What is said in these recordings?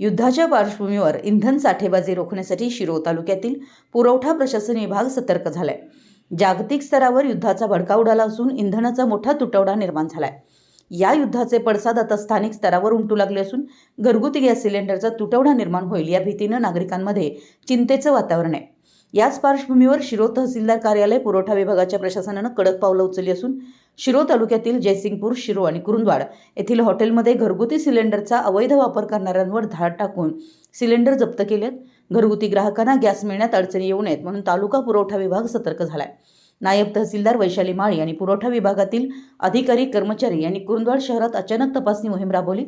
युद्धाच्या पार्श्वभूमीवर इंधन साठेबाजी रोखण्यासाठी शिरोळ तालुक्यातील पुरवठा प्रशासन विभाग सतर्क झालाय। जागतिक स्तरावर युद्धाचा भडका उडाला असून इंधनाचा मोठा तुटवडा निर्माण झालाय। या युद्धाचे पडसाद आता स्थानिक स्तरावर उमटू लागले असून घरगुती गॅस सिलेंडरचा तुटवडा निर्माण होईल या भीतीने नागरिकांमध्ये चिंतेचं वातावरण आहे। याच पार्श्वभूमीवर शिरोळ तहसीलदार कार्यालय पुरवठा विभागाच्या प्रशासनाने कडक पावलं उचलली असून शिरोळ तालुक्यातील जयसिंगपूर, शिरोळ आणि कुरुंदवाड येथील हॉटेलमध्ये घरगुती सिलेंडरचा अवैध वापर करणाऱ्यांवर धाड टाकून सिलेंडर जप्त केलेत। घरगुती ग्राहकांना गॅस मिळण्यात अडचणी येऊ नयेत म्हणून तालुका पुरवठा विभाग सतर्क झालाय। नायब तहसीलदार वैशाली माळी आणि पुरवठा विभागातील अधिकारी कर्मचारी यांनी कुरुंदवाड शहरात अचानक तपासणी मोहीम राबवली।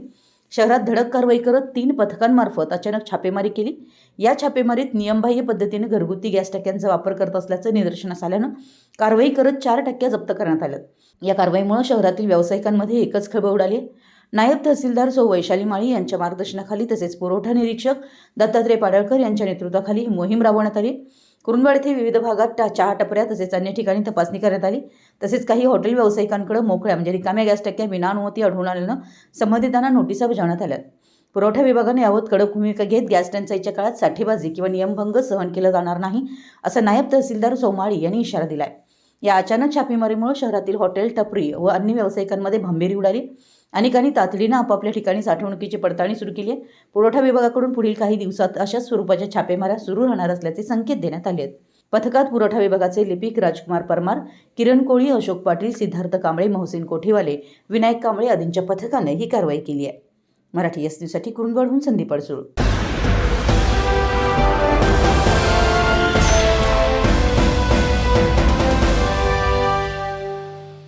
शहरात धडक कारवाई करत 3 पथकांमार्फत अचानक छापेमारी केली। या छापेमारीत नियमबाह्य पद्धतीने घरगुती गॅस टाक्यांचा वापर करत असल्याचं निदर्शनास आल्यानं कारवाई करत 4 टाक्या जप्त करण्यात आल्या। या कारवाईमुळे शहरातील व्यावसायिकांमध्ये एकच खळबळ उडाली आहे। नायब तहसीलदार सौ वैशाली माळी यांच्या मार्गदर्शनाखाली तसेच पुरवठा निरीक्षक दत्तात्रय पाडळकर यांच्या नेतृत्वाखाली ही मोहीम राबवण्यात आली। कुरुंदवाड येथे विविध भागात चहा टपऱ्या तसेच अन्य ठिकाणी तपासणी करण्यात आली। तसेच काही हॉटेल व्यावसायिकांकडे मोकळ्या रिकाम्या गॅस टाक्या विना अनुमती आढळून आल्यानं संबंधितांना नोटिसा बजावण्यात आल्या। पुरवठा विभागाने यावर कडक भूमिका घेत गॅस टंचाईच्या काळात साठेबाजी किंवा नियमभंग सहन केला जाणार नाही असं नायब तहसीलदार सौ माळी यांनी इशारा दिलाय। या अचानक छापेमारीमुळे शहरातील हॉटेल, टपरी व अन्य व्यावसायिकांमध्ये भंबेरी उडाली। अनेकांनी तातडीने आपापल्या ठिकाणी साठवणुकीची पडताळणी सुरू केली आहे। पुरवठा विभागाकडून पुढील काही दिवसात अशाच स्वरूपाच्या छापेमाऱ्या सुरू राहणार असल्याचे संकेत देण्यात आले आहेत। पथकात पुरवठा विभागाचे लिपिक राजकुमार परमार, किरण कोळी, अशोक पाटील, सिद्धार्थ कांबळे, मोहसिन कोठीवाले, विनायक कांबळे आदींच्या पथकाने ही कारवाई केली आहे। मराठी एसटीसाठी कुरुंदवाडहून संदीप अडसूळ।